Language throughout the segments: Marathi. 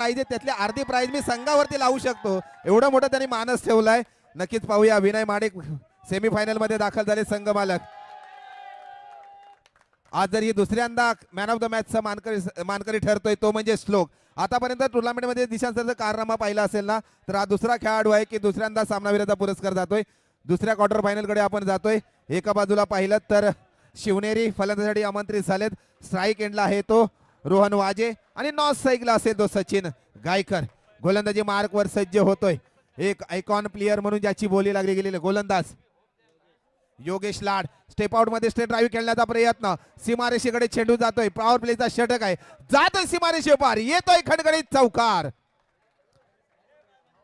प्राइज आहे त्यातली अर्धी प्राइज मी संघावरती लावू शकतो, एवढं मोठं त्यांनी मानस ठेवलाय. नक्कीच पाहूया. विनय माडिक सेमीफायनल मध्ये दाखल झाले संघ मालक. आज जर ही दुसऱ्यांदा मॅन ऑफ द मॅचचा मानकरी ठरतोय तो म्हणजे श्लोक. आतापर्यंत टुर्नामेंट मध्ये दिशांत सरचा कारनामा पाहिला असेल ना, तर हा दुसरा खेळाडू आहे की दुसऱ्यांदा सामनावीराचा पुरस्कार जातोय. दुसऱ्या क्वार्टर फायनल कडे आपण जातोय. एका बाजूला पाहिलं तर शिवनेरी फलंदाजीसाठी आमंत्रित झालेत. स्ट्राईक एंडला आहे तो रोहन वाजे आणि नॉन स्ट्राईकला असेल तो सचिन गायकर. गोलंदाजी मार्कवर सज्ज होतोय एक आयकॉन प्लेयर म्हणून ज्याची बोली लागली गेलेली गोलंदाज योगेश लाड. स्टेप आउट मध्ये स्ट्रेट ड्राईव्ह खेळण्याचा प्रयत्न, सीमारेषेकडे चेंडू जातोय. पॉवर प्लेचा षटक आहे, जातोय सीमारेषे पार, येतोय खडखडीत चौकार.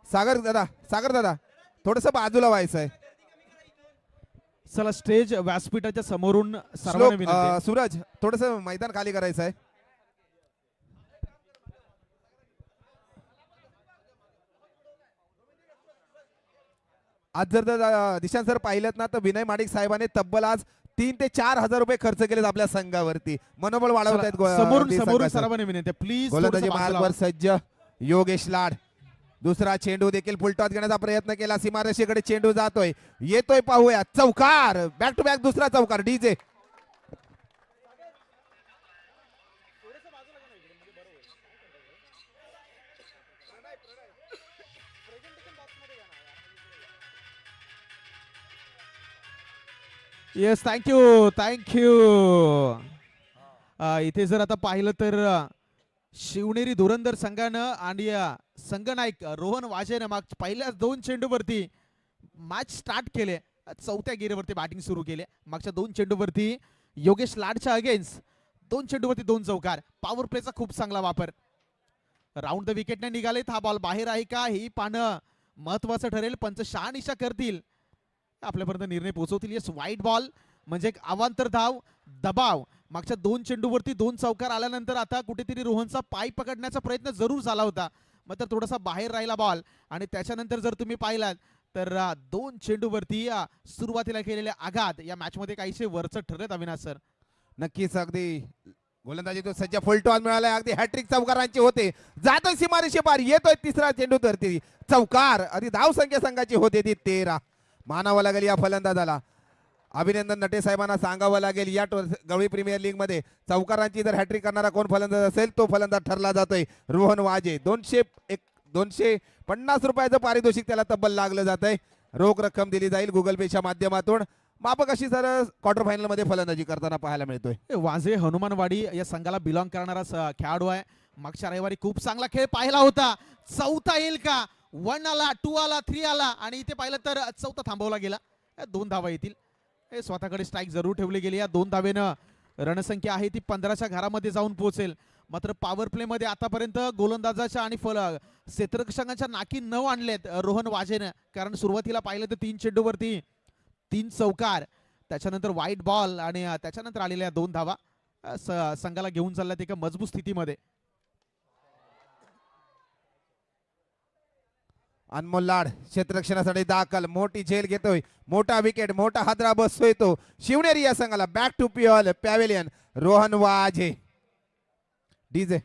सागर दादा थोडस बाजूला व्हायचंय. चला स्टेज व्यासपीठाच्या समोरून सर्वांना विनंती. सूरज थोडस मैदान खाली करायचं आहे. आज जर दिशांत सर पाहिलेत ना, तर विनय माडिक साहेबांनी तब्बल आज 3 ते 4 हजार रुपये खर्च केलेत आपल्या संघावरती. मनोबल वाढवत आहेत. समोरून सर्वांना विनंती प्लीज. गोलंदाजी मार्गवर सज्ज योगेश लाड. दुसरा चेंडू देखील फुलटॉस घेण्याचा प्रयत्न केला. सीमारेषेकडे चेंडू जातोय, येतोय पाहूया चौकार. बॅक टू बॅक दुसरा चौकार. DJ yes thank you. इथे जर आता पाहिलं तर शिवनेरी धुरंधर संघानं आणि संघनायक रोहन वाजेनं पहिल्याच 2 चेंडूवरती मॅच स्टार्ट केले. चौथ्या गेरवरती बॅटिंग सुरू केले. मागच्या 2 चेंडूवरती योगेश लाडच्या अगेन्स्ट 2 चेंडूवरती 2 चौकार. पॉवर प्लेचा खूप चांगला वापर. राऊंड द विकेटने निघालेत. हा बॉल बाहेर आहे का ही पाहणं महत्वाचं ठरेल. पंच शहानिशा करतील, आपल्यापर्यंत निर्णय पोहोचवतील. येस वाईट बॉल म्हणजे एक अवांतर धाव दबाव. मागच्या 2 चेंडूवरती 2 चौकार आल्यानंतर आता कुठेतरी रोहनचा पाय पकडण्याचा प्रयत्न जरूर झाला होता, मात्र थोडासा बाहेर राहिला बॉल. आणि त्याच्यानंतर जर तुम्ही पाहिलात तर 2 चेंडूवरती सुरुवातीला केलेले आघात या मॅच मध्ये काहीसे वरचढ ठरलेत अविनाश सर. नक्कीच. अगदी गोलंदाजी तो सज्ज फुलटॉस मिळालाय. अगदी हॅट्रिक चौकारांची होते. जातोय सीमारेषे पार, येतोय तिसरा चेंडू धरती चौकार. आधी धाव संख्या संघाची होते ती 13. मानावं लागेल या फलंदाजाला. अभिनंदन नटे साहेबांना सांगावं लागेल. या गवळी प्रीमियर लीग मध्ये चौकारांची जर हॅट्रिक करणारा कोण फलंदाज असेल तो फलंदाज ठरला जातोय रोहन वाजे. 250 रुपयाचं पारितोषिक त्याला तब्बल लागलं जात आहे. रोख रक्कम दिली जाईल गुगल पेच्या माध्यमातून. मापक अशी सर क्वार्टर फायनल मध्ये फलंदाजी करताना पाहायला मिळतोय. वाजे हनुमानवाडी या संघाला बिलॉंग करणारा खेळाडू आहे. मागच्या रविवारी खूप चांगला खेळ पाहिला होता. चौथा येईल का? 1 आला, 2 आला, 3 आला आणि इथे पाहिलं तर चौथा थांबवला गेला. 2 धावा येतील. स्वतःकडे स्ट्राईक जरूर ठेवली गेली. या 2 धावेनं रणसंख्या आहे ती 15च्या घरामध्ये जाऊन पोहोचेल. मात्र पॉवर प्ले मध्ये आतापर्यंत गोलंदाजाच्या आणि क्षेत्ररक्षकांच्या नाकी 9 आणलेत रोहन वाजेनं. कारण सुरुवातीला पाहिलं तर 3 चेंडूवरती 3 चौकार, त्याच्यानंतर वाईट बॉल आणि त्याच्यानंतर आलेल्या 2 धावा संघाला घेऊन चालल्यात एका मजबूत स्थितीमध्ये. अनमोल लाड क्षेत्ररक्षणासाठी दाखल. मोठी झेल घेतोय. मोठा विकेट, मोठा हादरा बसतोय तो शिवनेरी या संघाला. बॅक टू पॅव्हेलियन रोहन वाजे. डीजे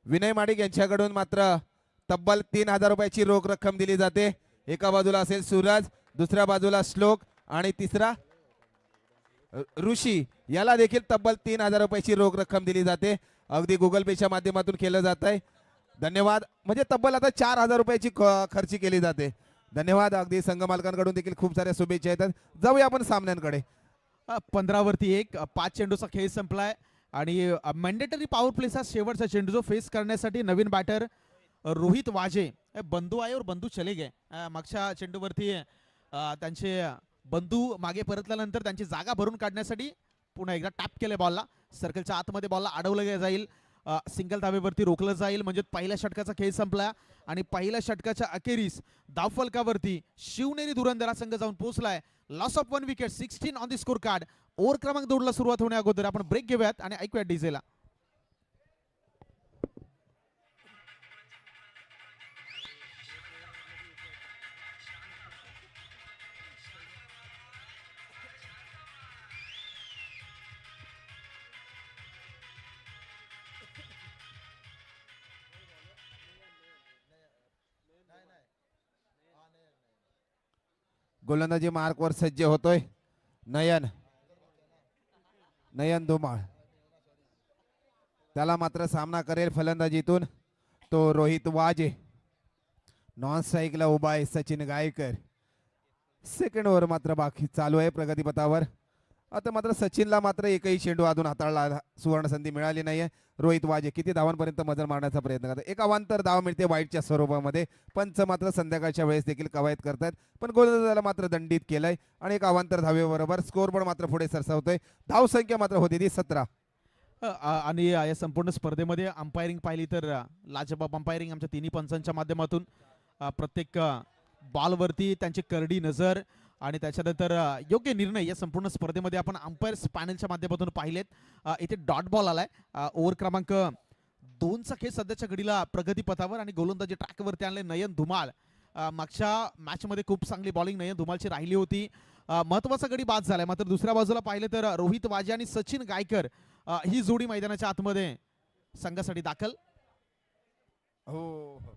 विनय माडिक यांच्याकडून मात्र तब्बल 3000 रुपयाची रोख रक्कम दिली जाते. एका बाजूला असेल सूरज, दुसऱ्या बाजूला श्लोक आणि तिसरा ऋषी. याला देखील तब्बल 3000 रुपयाची रोख रक्कम दिली जाते. अगदी गुगल पेच्या माध्यमातून केलं जात आहे. धन्यवाद. म्हणजे तब्बल आता 4000 रुपयाची खर्ची केली जाते. धन्यवाद. अगदी संघ मालकांकडून देखील खूप साऱ्या शुभेच्छा येतात. जाऊया आपण सामन्यांकडे. 15 वरती 1, 5 चेंडूचा खेळ संपलाय आणि मॅन्डेटरी पॉवर प्लेचा शेवटचा चेंडू जो फेस करण्यासाठी नवीन बॅटर रोहित वाजे. बंधू आहे और बंधू चले गे. मागच्या चेंडूवरती त्यांचे बंधू मागे परतल्यानंतर त्यांची जागा भरून काढण्यासाठी पुन्हा एकदा टॅप केले बॉलला. सर्कलच्या आतमध्ये बॉलला अडवलं जाईल. सिंगल धावेवरती रोखलं जाईल. म्हणजे पहिल्या षटकाचा खेळ संपला आणि पहिल्या षटकाच्या अखेरीस धावफलकावरती शिवनेरी धुरंधर संघ जाऊन पोहोचलाय. Loss of 1 wicket, 16 on the score card. Over क्रमांक 2 ला सुरुवात होण्या अगोदर आपण ब्रेक घेऊयात आणि ऐकूयात डीजेला. गोलंदाजी मार्कवर सज्ज होतोय नयन नयन धुमाळ. त्याला मात्र सामना करेल फलंदाजीतून तो रोहित वाजे. नॉन स्ट्राईकला उभा आहे सचिन गायकर. सेकंड ओव्हर मात्र बाकी चालू आहे प्रगतीपथावर. आता मात्र सचिनला मात्र एकही चेंडू अजून हाताळला सुवर्ण संधी मिळाली नाहीये. रोहित वाजे किती धावांपर्यंत मजल मारण्याचा प्रयत्न करतात. एक अवांतर धाव मिळते वाईटच्या स्वरूपामध्ये. पंच मात्र संध्याकाळच्या वेळेस देखील कवायत करतात, पण गोलंदाजाला मात्र दंडित केलंय आणि एक अवांतर धावेबरोबर स्कोरबोर्ड मात्र पुढे सरसावतोय. धावसंख्या मात्र होती ती 17. आणि या संपूर्ण स्पर्धेमध्ये अंपायरिंग पाहिली तर लाजबाब अंपायरिंग आमच्या तिन्ही पंचांच्या माध्यमातून प्रत्येक बॉलवरती त्यांची करडी नजर आणि त्याच्यानंतर योग्य निर्णय या संपूर्ण स्पर्धेमध्ये आपण अंपायर्स पॅनलच्या माध्यमातून पाहिलेत. इथे डॉट बॉल आलाय. ओव्हर क्रमांक 2चा खेळ सध्याच्या घडीला प्रगतीपथावर आणि गोलंदाजी ट्रॅकवरती आणले नयन धुमाळ. मागच्या मॅचमध्ये खूप चांगली बॉलिंग नयन धुमाळची राहिली होती. महत्वाचा गडी बाद झालाय. मात्र दुसऱ्या बाजूला पाहिलं तर रोहित वाजे आणि सचिन गायकर ही जोडी मैदानाच्या आतमध्ये संघासाठी दाखल. हो,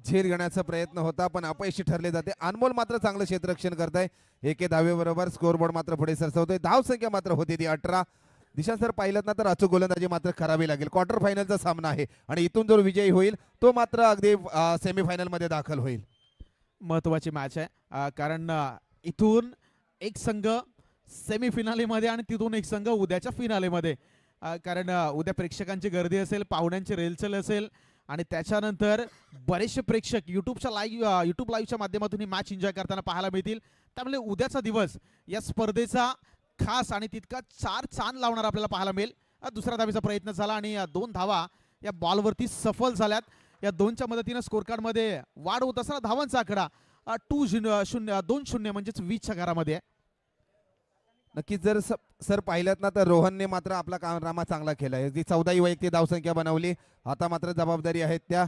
झेल घेण्याचा प्रयत्न होता पण अपयशी ठरले जाते. अनमोल मात्र चांगलं क्षेत्ररक्षण करताय. एके धावेबरोबर स्कोरबोर्ड मात्र पुढे सरसावतोय. धाव संख्या मात्र होती ती 18. दिशांत सर पाहिलं ना तर अचूक गोलंदाजी मात्र करावी लागेल. क्वार्टर फायनलचा सामना आहे आणि इथून जो विजयी होईल तो मात्र अगदी सेमीफायनल मध्ये दाखल होईल. महत्वाची मॅच आहे कारण इथून एक संघ सेमीफिनालेमध्ये आणि तिथून एक संघ उद्याच्या फिनालेमध्ये. कारण उद्या प्रेक्षकांची गर्दी असेल, पाहुण्यांची रेलचल असेल आणि त्याच्यानंतर बरेचसे प्रेक्षक यूट्यूब लाईव्हच्या माध्यमातून ही मॅच एन्जॉय करताना पाहायला मिळतील. त्यामुळे उद्याचा दिवस या स्पर्धेचा खास आणि तितका 4 चांद लावणार आपल्याला पाहायला मिळेल. दुसऱ्या धावेचा प्रयत्न झाला आणि 2 धावा या बॉलवरती सफल झाल्यात. या 2च्या मदतीने स्कोर कार्ड मध्ये वाढ होत असताना धावांचा आकडा 2-0 म्हणजेच 20च्या घरामध्ये आहे. नक्कीच जर सर पाहिलं ना तर रोहनने मात्र आपला कारनामा चांगला केलाय. ती 14ही वैयक्तिक धावसंख्या बनवली. आता मात्र जबाबदारी आहे त्या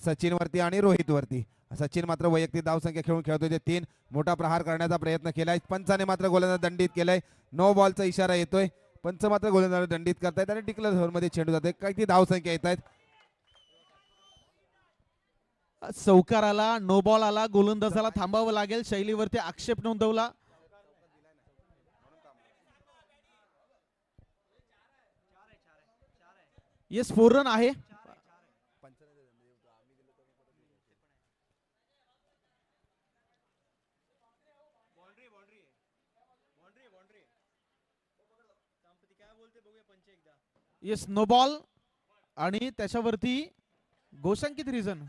सचिनवरती आणि रोहितवरती. सचिन मात्र वैयक्तिक धावसंख्या खेळतोय ते 3. मोठा प्रहार करण्याचा प्रयत्न केलाय. पंचाने मात्र गोलंदाज दंडित केलाय. नो बॉलचा इशारा येतोय. पंच मात्र गोलंदाज दंडित करतायत आणि डिक्लेअर झोनमध्ये चेंडू जातोय. किती धावसंख्या येत आहेत. चौकार आला, नो बॉल आला. गोलंदाजाला थांबावं लागेल. शैलीवरती आक्षेप नोंदवला. येस 4 रन आहे. येस नो बॉल आणि त्याच्यावरती घोषांकित रिझन.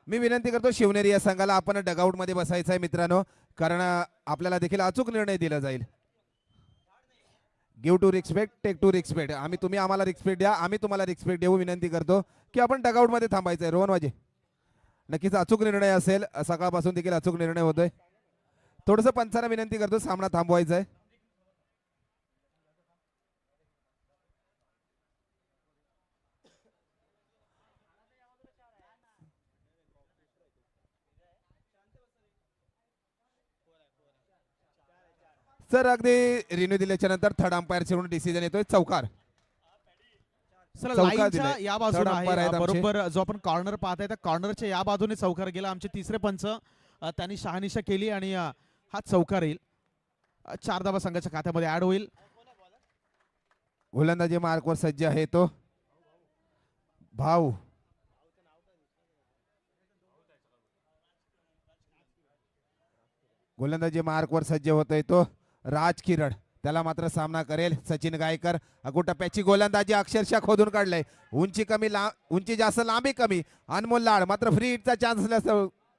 मी विनंती करतो शिवनेरी या संघाला आपण डगआउट मध्ये बसायचं आहे मित्रांनो, कारण आपल्याला देखील अचूक निर्णय दिला जाईल. Give to respect, take to respect. तुम्ही आम्हाला रिस्पेक्ट द्या, आम्ही तुम्हाला रिस्पेक्ट देऊ. विनंती करतो की आपण डगआउट मध्ये थांबायचं आहे. रोहन वाजे नक्कीच अचूक निर्णय असेल. सकाळपासून देखील अचूक निर्णय होतोय. थोडंसं पंचांना विनंती करतो सामना थांबवायचा आहे. सर अगदी रिन्यू दिल्याच्या नंतर थर्ड अंपायर कडून डिसिजन येतोय. चौकार लाईनच्या या बाजूने Third umpire आहे. आहेत आमचे. बरोबर जो आपण कॉर्नर पाहताय त्या कॉर्नरच्या या बाजूने चौकार गेला. आमचे तिसरे पंच त्यांनी शहानिशा केली आणि हा चौकार येईल. 4 धावा संघाच्या खात्यामध्ये ऍड होईल. गोलंदाजी मार्कवर सज्ज आहे तो भाऊ. गोलंदाजी मार्कवर सज्ज होतोय तो राज किरण. त्याला मात्र सामना करेल सचिन गायकर. अगुटप्प्याची गोलंदाजी अक्षरशः खोदून काढलंय. उंची जास्त, लांबी कमी. अनमोल लाड मात्र फ्री हिटचा चान्स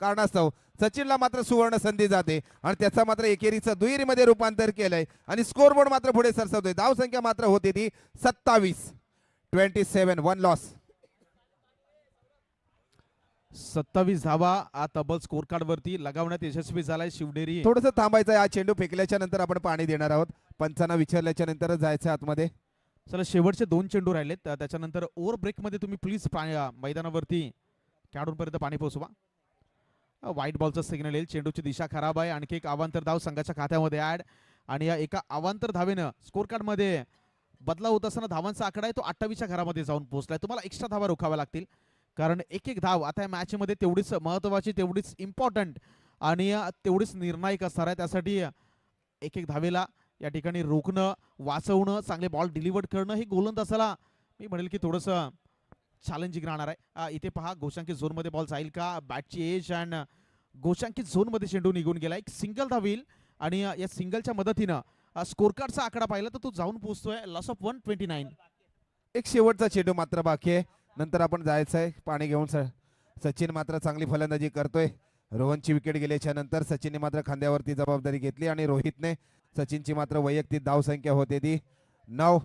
कारणास्तव सचिनला मात्र सुवर्ण संधी जाते आणि त्याचा मात्र एकेरीचं दुहेरीमध्ये रूपांतर केलंय आणि स्कोरबोर्ड मात्र पुढे सरसावतोय. धाव संख्या मात्र होती ती 27. 27 1 लॉस. 27 धावा तब्बल स्कोर कार्ड वरती लगावण्यात यशस्वी झालाय शिवनेरी. थोडंसं थांबायचं आहे. हा चेंडू फेकल्याच्या नंतर आपण पाणी देणार आहोत. पंचांना विचारल्याच्या नंतर जायचं आतमध्ये. चला शेवटचे 2 चेंडू राहिलेत. त्याच्यानंतर ओव्हर ब्रेक मध्ये तुम्ही प्लीज मैदानावरती खेळाडूंपर्यंत पाणी पोहोचवा. व्हाईट बॉलचा सिग्नल येईल. चेंडूची दिशा खराब आहे. आणखी एक अवांतर धाव संघाच्या खात्यामध्ये ऍड आणि या एका अवांतर धावेनं स्कोर कार्ड मध्ये बदलाव होत असताना धावांचा आकडा आहे तो 28च्या घरामध्ये जाऊन पोहोचलाय. तुम्हाला एक्स्ट्रा धावा रोखाव्या लागतील कारण एक एक धाव आता या मॅच मध्ये तेवढीच महत्वाची, तेवढीच इम्पॉर्टंट आणि तेवढीच निर्णायक असणार आहे. त्यासाठी एक एक धावेला या ठिकाणी रोखणं, वाचवणं, चांगले बॉल डिलिव्हर करणं हे गोलंदाजाला मी म्हणेल की थोडंसं चॅलेंजिंग राहणार आहे. इथे पहा गोशांकित झोन मध्ये बॉल जाईल का, बॅटची एज अँड गोशांकित झोन मध्ये चेंडू निघून गेला. एक सिंगल धाव येईल आणि या सिंगलच्या मदतीनं स्कोर कार्डचा आकडा पाहिला तर तो जाऊन पोहोचतोय लॉस ऑफ 129. एक शेवटचा चेंडू मात्र बाकी आहे, नंतर आपण जायचंय पाणी घेऊन. सचिन मात्र चांगली फलंदाजी करतोय. रोहनची विकेट गेल्याच्या नंतर सचिनने मात्र खांद्यावरती जबाबदारी घेतली आणि रोहितने सचिनची मात्र वैयक्तिक धावसंख्या होते ती 9.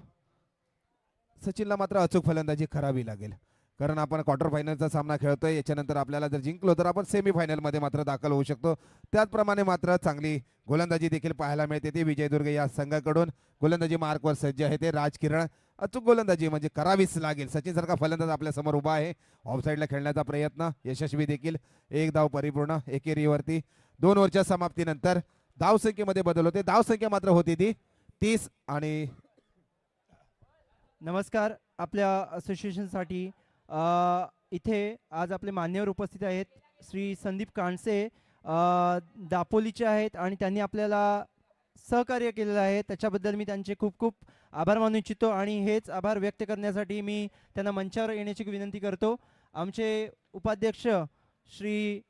सचिनला मात्र अचूक फलंदाजी करावी लागेल कारण आपण क्वार्टर फायनलचा सामना खेळतोय. याच्यानंतर आपल्याला जर जिंकलो तर आपण सेमी फायनल मध्ये मात्र दाखल होऊ शकतो. त्याचप्रमाणे मात्र चांगली गोलंदाजी देखील पाहायला मिळते ती विजयदुर्ग या संघाकडून. गोलंदाजी मार्कवर सज्ज आहे ते राजकिरण. अचूक गोलंदाजी म्हणजे करावीच लागेल. सचिन सारखा फलंदाज आपल्या समोर उभा आहे. ऑफसाईडला खेळण्याचा प्रयत्न यशस्वी देखील. एक धाव परिपूर्ण एकेरीवरती. 2 ओव्हरच्या समाप्तीनंतर धावसंख्येमध्ये बदल होते. धावसंख्या मात्र होती ती 30 आणि नमस्कार. आपल्या असोसिएशनसाठी इथे आज आपले मान्यवर उपस्थित आहेत. श्री संदीप कांडसे दापोलीचे आहेत आणि त्यांनी आपल्याला सहकार्य केलेलं आहे. त्याच्याबद्दल मी त्यांचे खूप खूप आभार मानू इच्छितो आणि हेच आभार व्यक्त करण्यासाठी मी त्यांना मंचावर येण्याची विनंती करतो. आमचे उपाध्यक्ष श्री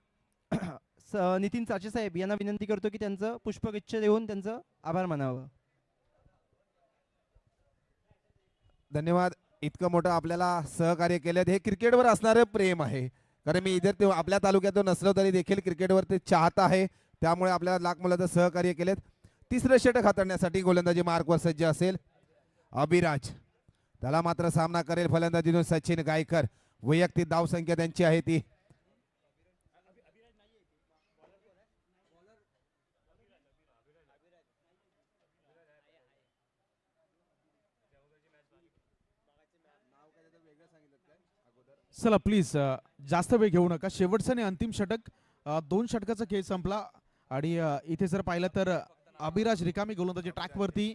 नितीन चाचे साहेब यांना विनंती करतो की त्यांचं पुष्पगुच्छ देऊन त्यांचं आभार मानावं. धन्यवाद. इतकं मोठं आपल्याला सहकार्य केलं हे क्रिकेटवर असणारं प्रेम आहे. कारण मी इतर ते आपल्या तालुक्यातून नसलो तरी देखील क्रिकेटवर ते चाहता आहे. त्यामुळे आपल्याला लाख मुलाचं सहकार्य केलेत. तिसरं षटक हाताळण्यासाठी गोलंदाजी मार्कवर सज्ज असेल अभिराज. त्याला मात्र सामना करेल फलंदाजीतून सचिन गायकर. वैयक्तिक धावसंख्या त्यांची आहे ती चला प्लीज जास्त वेळ घेऊ नका. शेवटचं आणि अंतिम षटक. 2 षटकाचा खेळ संपला आणि इथे जर पाहिलं तर अभिराज रिकामी गोलंदाजी ट्रॅकवरती.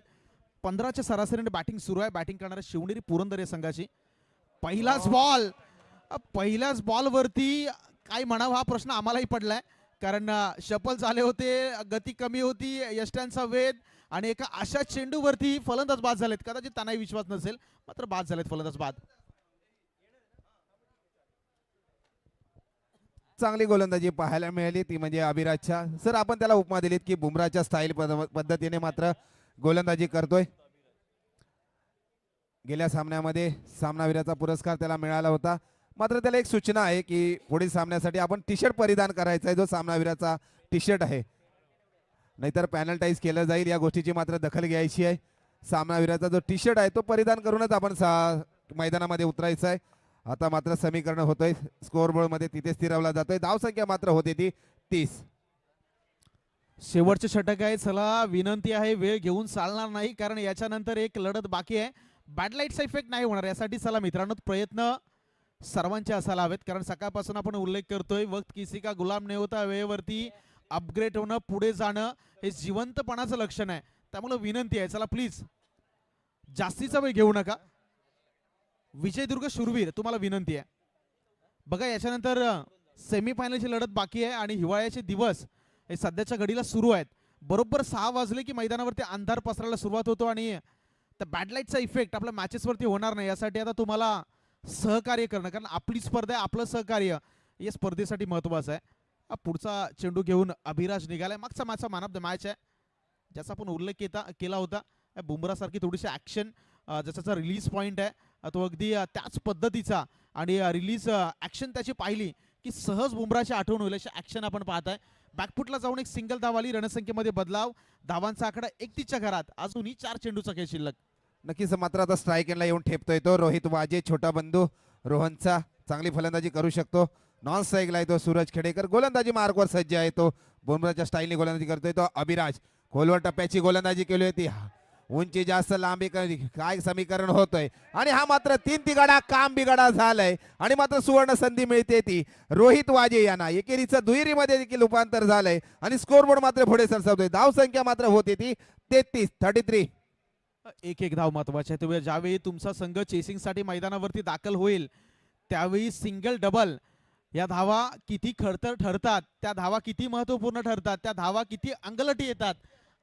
15च्या सरासरीने बॅटिंग सुरू आहे. बॅटिंग करणाऱ्या शिवनेरी पुरंदर या संघाची. पहिल्याच बॉलवरती काय म्हणावं हा प्रश्न आम्हालाही पडलाय कारण शफल झाले होते, गती कमी होती, यष्ट्यांचा वेध आणि एका अशा चेंडूवरती फलंदाज बाद झालेत. कदाचित त्यांनाही विश्वास नसेल मात्र बाद झालेत फलंदाज बाद. चांगली गोलंदाजी पाहायला मिळाली ती म्हणजे अभिराजच्या. सर आपण त्याला उपमा दिलीत की बुमराच्या स्टाईल पद्धतीने मात्र गोलंदाजी करतोय. गेल्या सामन्यामध्ये सामनावीराचा पुरस्कार त्याला मिळाला होता. मात्र त्याला एक सूचना आहे की पुढील सामन्यासाठी आपण टी शर्ट परिधान करायचा आहे जो सामनावीराचा टी शर्ट आहे, नाहीतर पॅनल्टाईज केलं जाईल. या गोष्टीची मात्र दखल घ्यायची आहे. सामनावीराचा जो टी शर्ट आहे तो परिधान करूनच आपण मैदानामध्ये उतरायचं आहे. आता मात्र समीकरण होतोय स्कोअरबोर्ड मध्ये तिथे स्थिरवला जातोय. धावसंख्या मात्र होते ती 30. शेवटचे षटक आहे. चला विनंती आहे वेळ घेऊन चालणार नाही कारण याच्यानंतर एक लढत बाकी आहे. बॅडलाईटचा इफेक्ट नाही होणार यासाठी चला मित्रांनो प्रयत्न सर्वांचे असायला हवेत कारण सकाळपासून आपण उल्लेख करतोय वक्त किसी का गुलाम नाही होता. वेळेवरती अपग्रेड होणं, पुढे जाणं हे जिवंतपणाचं लक्षण आहे. त्यामुळे विनंती आहे चला प्लीज जास्तीचा वेळ घेऊ नका. विजयदुर्ग शूरवीर तुम्हाला विनंती आहे. बघा याच्यानंतर सेमीफायनलची लढत बाकी आहे आणि हिवाळ्याचे दिवस हे सध्याच्या घडीला सुरू आहेत. बरोबर 6 वाजले की मैदानावरती अंधार पसरायला सुरुवात होतो आणि त्या बॅडलाईटचा इफेक्ट आपल्या मॅचेसवरती होणार नाही यासाठी आता तुम्हाला सहकार्य करणं कारण आपली स्पर्धा आहे, आपलं सहकार्य या स्पर्धेसाठी महत्वाचं आहे. पुढचा चेंडू घेऊन अभिराज निघालाय. मागचा मॅचचा मॅन ऑफ द मॅच आहे ज्याचा आपण उल्लेख केला होता. बुमरा सारखी थोडीशी ऍक्शन ज्याचा रिलीज पॉइंट आहे तो अगदी त्याच पद्धतीचा आणि रिलीज ऍक्शन त्याची पाहिली की सहज बुमराची आठवण होईल अशी ऍक्शन आपण पाहताय. बॅकफुटला जाऊन एक सिंगल धाव आली. रणसंख्येमध्ये बदलाव. धावांचा आकडा 31च्या घरात. अजूनही 4 चेंडूचा खेळ शिल्लक. नक्कीच मात्र आता स्ट्राईक एंडला येऊन ठेपतोय तो रोहित वाजे. छोटा बंधू रोहनचा चांगली फलंदाजी करू शकतो. नॉन स्ट्राईकला आहे तो सूरज खेडेकर. गोलंदाजी मार्कवर सज्ज आहे तो. बुमराच्या स्टाईलने गोलंदाजी करतोय तो अभिराज. खोलवर टप्प्याची गोलंदाजी केली होती. उंची जास्त लांबी काय समीकरण होतंय आणि हा मात्र 3 तिगाडा काम बिगाडा झालाय आणि मात्र सुवर्ण संधी मिळते ती रोहित वाजे यांना. एकेरीचं दुहेरीमध्ये देखील रूपांतर झालंय आणि स्कोरबोर्ड मात्र पुढे सरसावतोय. धाव संख्या मात्र होती ती 33. एक धाव महत्वाची आहे. तुम्ही ज्यावेळी तुमचा संघ चेसिंग साठी मैदानावरती दाखल होईल त्यावेळी सिंगल डबल या धावा किती खडतर ठरतात, त्या धावा किती महत्वपूर्ण ठरतात, त्या धावा किती अंगलटी येतात,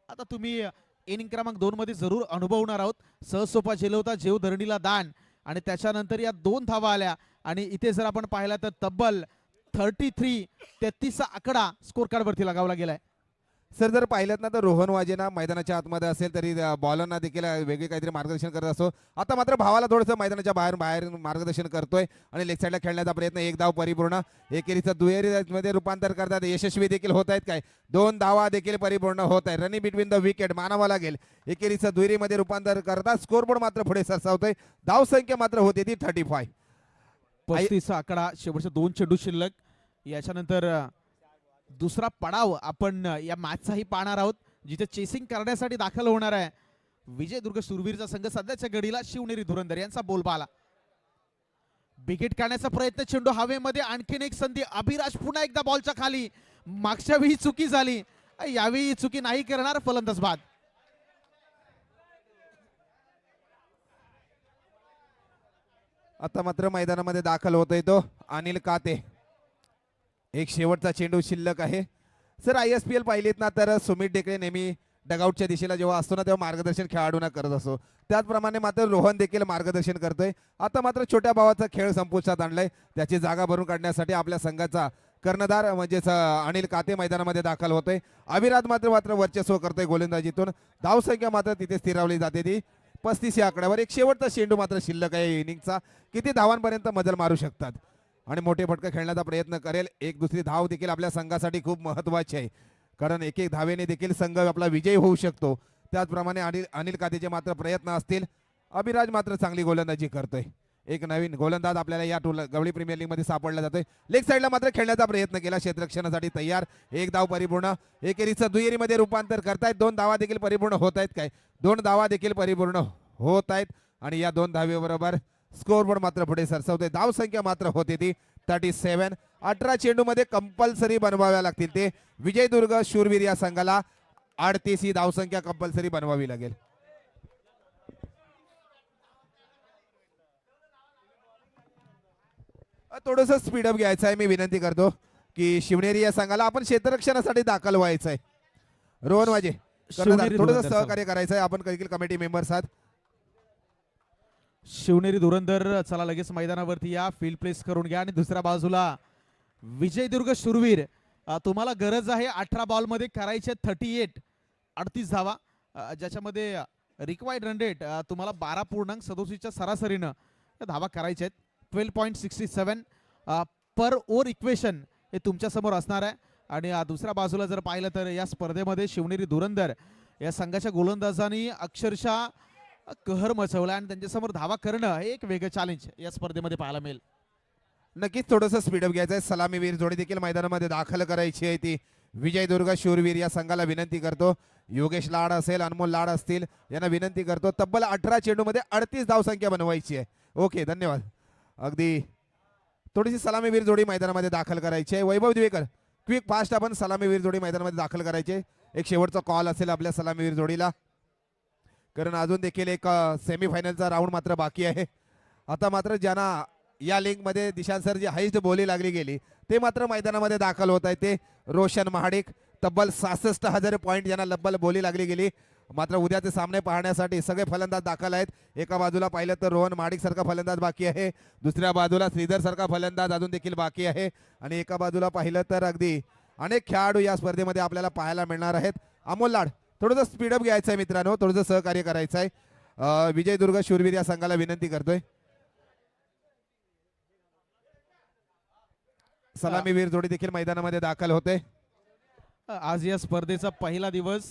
आता तुम्ही इनिंग क्रमांक 2 मध्ये जरूर अनुभवणार आहोत. सहसोपा झेलवता जेव धरणीला दान आणि त्याच्यानंतर या 2 धावा आल्या आणि इथे जर आपण पाहिला तर तब्बल 33 आकडा स्कोर कार्ड वरती लगावला गेलाय. सर जर पाहिलं ना तर रोहन वाजेना मैदानाच्या आतमध्ये असेल तरी बॉलरना देखील वेगळे काहीतरी मार्गदर्शन करत असतो. आता मात्र भावाला थोडंसं मैदानाच्या बाहेर मार्गदर्शन करतोय आणि लेग साईडला खेळण्याचा प्रयत्न. 1 धाव परिपूर्ण. एकेरीचं दुहेरीमध्ये रूपांतर करतात, यशस्वी देखील होत आहेत काय. 2 धावा देखील परिपूर्ण होत आहेत. रनिंग बिटवीन द विकेट मानावा लागेल. एकेरीचं दुहेरीमध्ये रूपांतर करतात. स्कोरबोर्ड मात्र पुढे सरसावतोय. धाव संख्या मात्र होती ती 35. 35 आकडा. शेवटचे 2 चेंडू शिल्लक. याच्यानंतर दुसरा पडाव आपण या मॅचचाही पाहणार आहोत जिथे चेसिंग करण्यासाठी दाखल होणार आहे विजयदुर्ग शूरवीरचा संघ. सध्याच्या घडीला शिवनेरी धुरंधर यांचा बोलबाला. विकेट काढण्याचा प्रयत्न, चेंडू हवेमध्ये. आणखीन एक संधी. अभिराज पुन्हा एकदा बॉलच्या खाली. मागच्या वेळी चुकी झाली, यावेळी चुकी नाही करणार फलंदाज बाद. आता मात्र मैदानामध्ये दाखल होतोय तो अनिल काते. एक शेवटचा चेंडू शिल्लक आहे. सर ISPL पाहिलीत ना तर सुमित डेकळे नेहमी डगआउटच्या दिशेला जेव्हा असतो ना तेव्हा मार्गदर्शन खेळाडूंना करत असतो. त्याचप्रमाणे मात्र रोहन देखील मार्गदर्शन करतोय. आता मात्र छोट्या भावाचा खेळ संपुष्टात आणलाय. त्याची जागा भरून काढण्यासाठी आपल्या संघाचा कर्णधार म्हणजेच अनिल काते मैदानामध्ये दाखल होतोय. अविराज मात्र वर्चस्व करतोय गोलंदाजीतून. धावसंख्या मात्र तिथे स्थिरावली जाते ती 35 या आकड्यावर. एक शेवटचा चेंडू मात्र शिल्लक आहे इनिंगचा. किती धावांपर्यंत मजल मारू शकतात आणि मोठे फटके खेळण्याचा प्रयत्न करेल. एक दुसरी धाव देखील आपल्या संघासाठी खूप महत्वाची आहे कारण एक धावेने देखील संघ आपला विजयी होऊ शकतो. त्याचप्रमाणे अनिल कातेचे मात्र प्रयत्न असतील. अभिराज मात्र चांगली गोलंदाजी करतोय. एक नवीन गोलंदाज आपल्याला या गवळी प्रीमियर लीग मध्ये सापडला जातोय. लेग साईडला मात्र खेळण्याचा प्रयत्न केला. क्षेत्ररक्षणासाठी तयार. 1 धाव परिपूर्ण. एकेरीचं दुहेरीमध्ये रूपांतर करतायत. 2 धावा देखील परिपूर्ण होत आहेत काय. 2 धावा देखील परिपूर्ण होत आहेत आणि या 2 धावेबरोबर स्कोरबोर्ड मात्र पुढे सरसावते. धाव संख्या मात्र होते ती 37. 18 चेंडू मध्ये कंपल्सरी बनवाव्या लागतील ते विजयदुर्ग शूरवीर या संघाला. 38 ही धाव संख्या कंपल्सरी बनवावी लागेल. थोडंसं स्पीडअप घ्यायचं आहे. मी विनंती करतो की शिवनेरी या संघाला आपण क्षेत्ररक्षणासाठी दाखल व्हायचं आहे. रोहन वाजे थोडंसं सहकार्य करायचं आहे. आपण काही कमिटी मेंबर्स आहात. शिवनेरी धुरंधर चला लगेच मैदानावरती या. फील्ड प्लेस करून घ्या. आणि दुसऱ्या बाजूला विजयदुर्ग शूरवीर. तुम्हाला गरज आहे 18 बॉल मध्ये करायचे 38 धावा, ज्याच्यामध्ये रिक्वायर्ड रन रेट तुम्हाला 12.67 सरासरीनं धावा करायच्या आहेत. 12.67 पर ओव्हर इक्वेशन हे तुमच्या समोर असणार आहे. आणि दुसऱ्या बाजूला जर पाहिलं तर या स्पर्धेमध्ये शिवनेरी धुरंधर या संघाच्या गोलंदाजांनी अक्षरशः कहर मचवला आणि त्यांच्यासमोर धावा करणं हे एक वेगळं चॅलेंज या स्पर्धेमध्ये पाहायला मिळेल. नक्कीच थोडंसं स्पीडअप घ्यायचं आहे. सलामीवीर जोडी देखील मैदानामध्ये दाखल करायची आहे ती विजयदुर्ग शूरवीर या संघाला विनंती करतो. योगेश लाड असेल, अनमोल लाड असतील यांना विनंती करतो. तब्बल 18 चेंडू मध्ये 38 धाव संख्या बनवायची आहे. ओके धन्यवाद. अगदी थोडीशी सलामीवीर जोडी मैदानामध्ये दाखल करायची आहे. वैभव दिवेकर क्विक फास्ट आपण सलामीवीर जोडी मैदानामध्ये दाखल करायचे. एक शेवटचा कॉल असेल आपल्या सलामीवीर जोडीला कारण अजून देखील एक सेमीफायनलचा राऊंड मात्र बाकी आहे. आता मात्र ज्यांना या लीगमध्ये दिशांत सर जी हाईस्ट बोली लागली गेली ते मात्र मैदानामध्ये दाखल होत आहे. ते रोशन महाडिक तब्बल 66,000 पॉईंट ज्यांना लब्बल बोली लागली गेली. मात्र उद्याचे सामने पाहण्यासाठी सगळे फलंदाज दाखल आहेत. एका बाजूला पाहिलं तर रोहन महाडिक सारखा फलंदाज बाकी आहे. दुसऱ्या बाजूला श्रीधर सारखा फलंदाज अजून देखील बाकी आहे. आणि एका बाजूला पाहिलं तर अगदी अनेक खेळाडू या स्पर्धेमध्ये आपल्याला पाहायला मिळणार आहेत. अमोल लाड थोडंसं स्पीडअप घ्यायचं आहे मित्रांनो. थोडंसं सहकार्य करायचं आहे. विजयदुर्ग शूरवीर या संघाला विनंती करतोय. सलामीवीर जोडी देखील मैदानामध्ये दाखल होते. आज या स्पर्धेचा पहिला दिवस.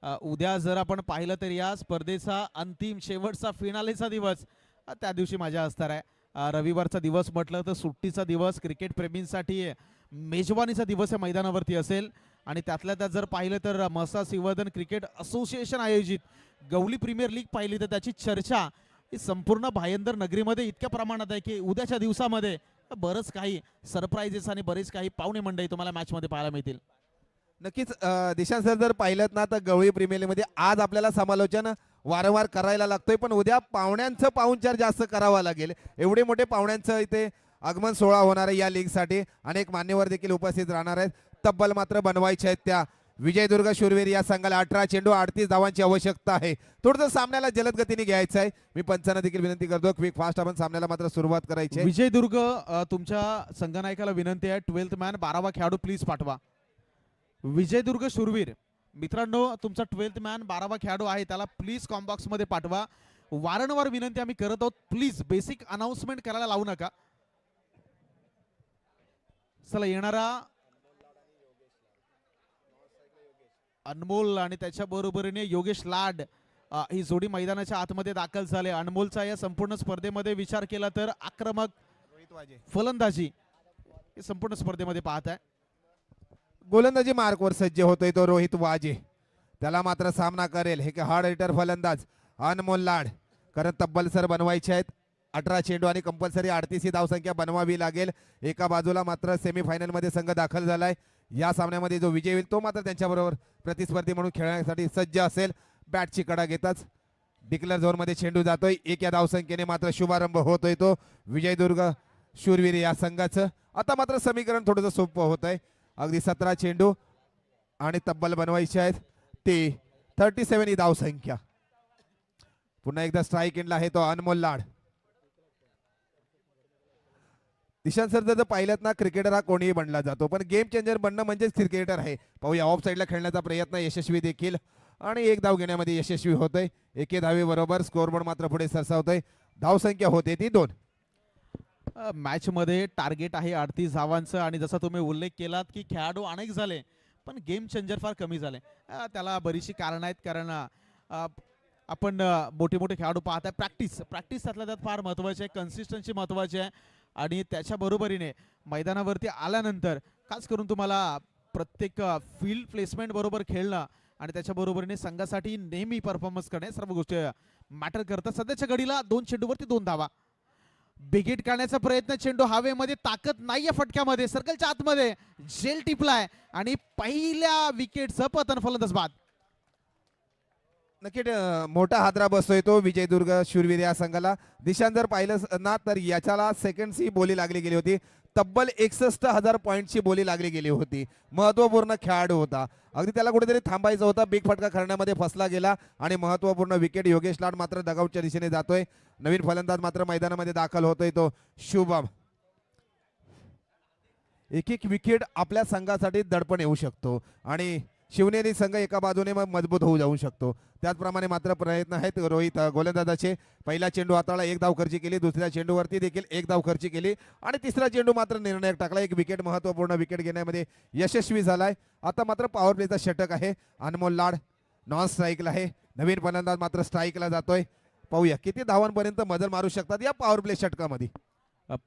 उद्या जर आपण पाहिलं तर या स्पर्धेचा अंतिम शेवटचा फिनालेचा दिवस त्या दिवशी मजा असणार आहे. रविवारचा दिवस म्हटलं तर सुट्टीचा दिवस, क्रिकेट प्रेमींसाठी मेजवानीचा दिवस या मैदानावरती असेल. आणि त्यातल्या त्यात जर पाहिलं तर महसा सिंहवर्धन क्रिकेट असोसिएशन आयोजित गवली प्रीमियर लीग पाहिली तर त्याची चर्चा ही संपूर्ण भायंदर नगरीमध्ये इतक्या प्रमाणात आहे की उद्याच्या दिवसामध्ये बरंच काही सरप्राइजेस आणि बरेच काही पाहुणे मंडळी तुम्हाला मॅच मध्ये पाहायला मिळतील. नक्कीच दिशांत सर जर पाहिलं ना तर गवळी प्रीमियर लीग मध्ये आज आपल्याला समालोचन वारंवार करायला लागतोय, पण उद्या पाहुण्यांचं पाहुणचार जास्त करावा लागेल. एवढे मोठे पाहुण्यांचं इथे आगमन सोहळा होणार आहे या लीगसाठी. अनेक मान्यवर देखील उपस्थित राहणार आहेत. तब्बल मात्र बनवायच्या आहेत त्या विजयदुर्ग शूरवीर या संघाला 18 चेंडू 38 धावांची आवश्यकता आहे. थोडंसं सामन्याला जलद गतीने घ्यायचं आहे. मी पंचांना देखील विनंती करतो क्विक फास्ट आपण सामन्याला मात्र सुरुवात करायची आहे. विजयदुर्ग तुमच्या संघनायकाला विनंती आहे 12th मॅन 12वा खेळाडू प्लीज पाठवा. विजयदुर्ग शूरवीर मित्रांनो तुमचा 12th मॅन 12वा खेळाडू आहे त्याला प्लीज कॉम्बॉक्स मध्ये पाठवा. वारंवार विनंती आम्ही करत आहोत, प्लीज बेसिक अनाउन्समेंट करायला लावू नका. चला येणारा अनमोल आणि त्याच्या बरोबरीने योगेश लाड ही जोडी मैदानाच्या आतमध्ये दाखल झाले. अनमोलचा या संपूर्ण स्पर्धेमध्ये विचार केला तर आक्रमक फलंदाजी हे संपूर्ण स्पर्धेमध्ये पाहत आहे. गोलंदाजी मार्कवर सज्ज होतोय तो रोहित वाजे, त्याला मात्र सामना करेल हे हार्ड हिटर फलंदाज अनमोल लाड. कारण तब्बल सर बनवायचे आहेत 18 चेंडू आणि कंपल्सरी 38 ही धावसंख्या बनवावी लागेल. एका बाजूला मात्र सेमीफायनल मध्ये संघ दाखल झालाय. या सामन्यामध्ये जो विजय होईल तो मात्र त्यांच्याबरोबर प्रतिस्पर्धी म्हणून खेळण्यासाठी सज्ज असेल. बॅटची कडा घेताच डिक्लेअर झोन मध्ये चेंडू जातोय. एक या धावसंख्येने मात्र शुभारंभ होतोय तो विजयदुर्ग शूरवीर या संघाचं. आता मात्र समीकरण थोडंसं सोपं होत आहे. अगदी 17 चेंडू आणि तब्बल बनवायचे आहेत ते 37 ही धावसंख्या. पुन्हा एकदा स्ट्राईक एंडला आहे तो अनमोल लाड. दिशांत सर जर पाहिलं ना क्रिकेटर हा कोणीही बनला जातो, पण गेम चेंजर बनणं म्हणजेच क्रिकेटर आहे. पाहूया ऑफ साईडला खेळण्याचा प्रयत्न यशस्वी देखील आणि एक धाव घेण्यामध्ये यशस्वी होतोय. एके धावे बरोबर स्कोरबोर्ड मात्र पुढे सरसावतोय. धावसंख्या होते ती 2. मॅच मध्ये टार्गेट आहे 38 धावांचं आणि जसा तुम्ही उल्लेख केलात की खेळाडू अनेक झाले पण गेम चेंजर फार कमी झाले. त्याला बरीचशी कारण आहेत. कारण आपण मोठे मोठे खेळाडू पाहताय. प्रॅक्टिस त्यातल्या त्यात फार महत्वाची आहे. कन्सिस्टन्सी महत्वाची आहे आणि त्याच्या बरोबरीने मैदानावरती आल्यानंतर खास करून तुम्हाला प्रत्येक फील्ड प्लेसमेंट बरोबर खेळणं आणि त्याच्या बरोबरीने संघासाठी नेहमी परफॉर्मन्स करणे सर्व गोष्टी मॅटर करतात. सध्याच्या घडीला 2 चेंडूवरती 2 धावा. बिगिट काढण्याचा प्रयत्न, चेंडू हवेमध्ये, ताकद नाहीये फटक्यामध्ये, सर्कलच्या आतमध्ये जेल टिपलाय आणि पहिल्या विकेटचं पतन फलंदाज बाद. नक्की मोठा हादरा बसतोय तो विजयदुर्ग शूरवीर या संघाला. दिशांत जर पाहिलं ना तर याच्याला सेकंडची बोली लागली गेली होती. तब्बल 61,000 पॉईंटची बोली लागली गेली होती. महत्वपूर्ण खेळाडू होता. अगदी त्याला कुठेतरी थांबायचं होता. बिग फटका करण्यामध्ये फसला गेला आणि महत्वपूर्ण विकेट. योगेश लाड मात्र डगआउटच्या दिशेने जातोय. नवीन फलंदाज मात्र मैदानामध्ये दाखल होतोय तो शुभम. एक एक विकेट आपल्या संघासाठी दडपण येऊ शकतो आणि शिवनेरी संघ एका बाजूने मग मजबूत होऊ जाऊ शकतो. त्याचप्रमाणे मात्र प्रयत्न आहेत रोहित गोलंदाजाचे. पहिला चेंडू हाताळला, 1 धाव खर्ची केली. दुसऱ्या चेंडूवरती देखील 1 धाव खर्ची केली आणि तिसरा चेंडू मात्र निर्णायक टाकला. 1 विकेट, महत्वपूर्ण विकेट घेण्यामध्ये यशस्वी झालाय. आता मात्र पॉवर प्लेचा षटक आहे. अनमोल लाड नॉन स्ट्राईकला आहे. नवीन फलंदाज मात्र स्ट्राईकला जातोय. पाहूया किती धावांपर्यंत मजल मारू शकतात या पॉवर प्ले षटकामध्ये.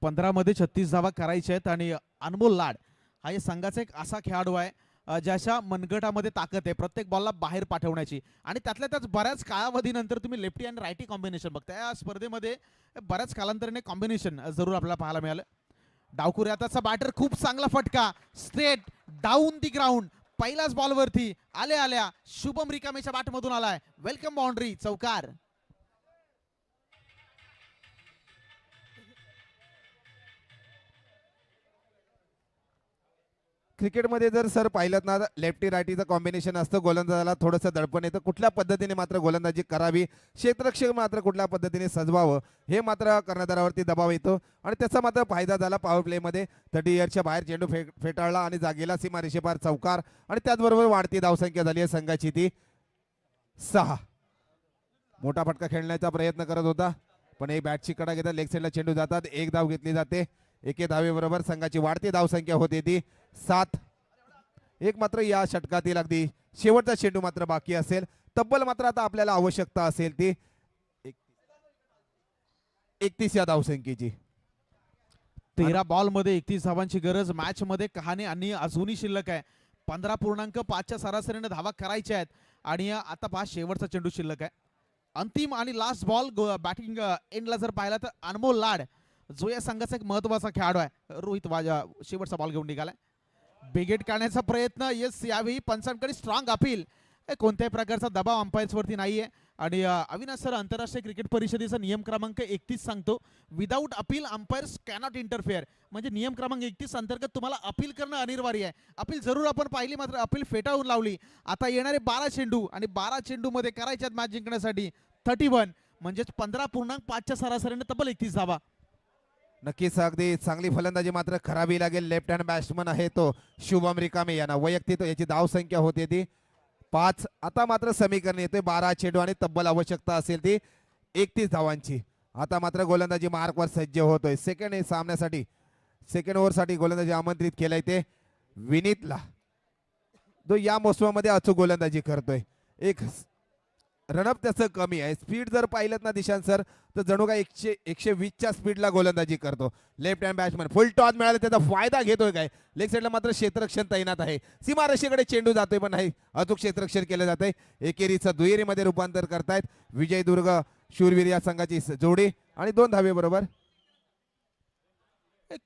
15 मध्ये 36 धावा करायच्या आहेत आणि अनमोल लाड हा या संघाचा एक असा खेळाडू आहे ज्याच्या मनगटामध्ये ताकद आहे प्रत्येक बॉलला बाहेर पाठवण्याची आणि त्यातल्या त्याच बऱ्याच कालावधीनंतर तुम्ही लेफ्टी आणि राईटी कॉम्बिनेशन बघता. या स्पर्धेमध्ये बऱ्याच कालांतराने कॉम्बिनेशन जरूर आपल्याला पाहायला मिळालं. डावकुऱ्याचा बॅटर, खूप चांगला फटका, स्ट्रेट डाऊन दी ग्राउंड. पहिल्याच बॉलवरती आल्या शुभम रिकामेच्या बॅटमधून आलाय. वेलकम बाउंड्री, चौकार. क्रिकेटमध्ये जर सर पाहिलं ना लेफ्टी रायटीचं कॉम्बिनेशन असतं. गोलंदाजाला थोडंसं दडपण येतं. कुठल्या पद्धतीने मात्र गोलंदाजी करावी, क्षेत्ररक्षक मात्र कुठल्या पद्धतीने सजवावं हे मात्र कर्णधारावरती दबाव येतो आणि त्याचा मात्र फायदा झाला पॉवर प्लेमध्ये. 30 इयरच्या बाहेर चेंडू फेटाळला आणि जागेला सीमारेषेपार चौकार आणि त्याचबरोबर वाढती धावसंख्या झाली आहे संघाची ती 6. मोठा फटका खेळण्याचा प्रयत्न करत होता पण एक बॅटची कडा घेतात. लेग साईडला चेंडू जातात. 1 धाव घेतली जाते. एके धावेबरोबर संघाची वाढती धावसंख्या होते ती 7. एक मात्र या षटकातील अगदी शेवटचा चेंडू मात्र बाकी असेल. तब्बल मात्र आता आपल्याला आवश्यकता असेल ती 31 या धावसंख्येची. 13 बॉल मध्ये 31 धावांची गरज. मॅच मध्ये कहाणी आणि अजूनही शिल्लक आहे. 15.5च्या सरासरीने धावा करायच्या आहेत आणि आता पहा शेवटचा चेंडू शिल्लक आहे. अंतिम आणि लास्ट बॉल बॅटिंग एंडला जर पाहिला तर अनमोल लाड जो या संघाचा एक महत्वाचा खेळाडू आहे, रोहित वाजा शेवटचा बॉल घेऊन निघालाय. बिगेट काढण्याचा प्रयत्न, येस यावेळी पंचांकडे स्ट्रॉंग अपील, कोणत्याही प्रकारचा दबाव अंपायर्स वरती नाहीये. आणि अविनाश सर, आंतरराष्ट्रीय क्रिकेट परिषदेचा नियम क्रमांक 31 सांगतो, without appeal umpires cannot interfere. म्हणजे नियम क्रमांक 31 अंतर्गत तुम्हाला अपील करणं अनिवार्य आहे. अपील जरूर आपण पाहिली, मात्र अपील फेटाळून लावली. आता येणारे 12 चेंडू आणि 12 चेंडू मध्ये करायच्यात मॅच जिंकण्यासाठी 31, म्हणजेच 15.5च्या सरासरीने तब्बल 31 धावा. नक्कीच अगदी चांगली फलंदाजी मात्र करावी लागेल. लेफ्ट हँड बॅट्समन आहे तो शुभम रिकामे यांना वैयक्तिक याची धाव संख्या होती ती 5. आता मात्र समीकरण येते 12 चेंडू आणि तब्बल आवश्यकता असेल ती 31 धावांची. आता मात्र गोलंदाजी मार्कवर सज्ज होतोय. सेकंड सामन्यासाठी सेकंड ओव्हरसाठी गोलंदाजी आमंत्रित केलंय ते विनीतला, जो या मोसमामध्ये अचूक गोलंदाजी करतोय. एक रनअप त्याचं कमी आहे. स्पीड जर पाहिलं ना दिशांत सर, तर जणू काय 120च्या स्पीडला गोलंदाजी करतो. लेफ्ट हँड बॅट्समन फुल टॉस मिळाला त्याचा फायदा घेतोय काय. लेग साईडला मात्र क्षेत्ररक्षण तैनात आहे. सीमारेषेकडे चेंडू जातोय पण नाही, अचूक क्षेत्ररक्षण केलं जातंय. एकेरीचं दुहेरीमध्ये रूपांतर करतायत विजय दुर्ग शूरवीर या संघाची जोडी आणि 2 धावे बरोबर.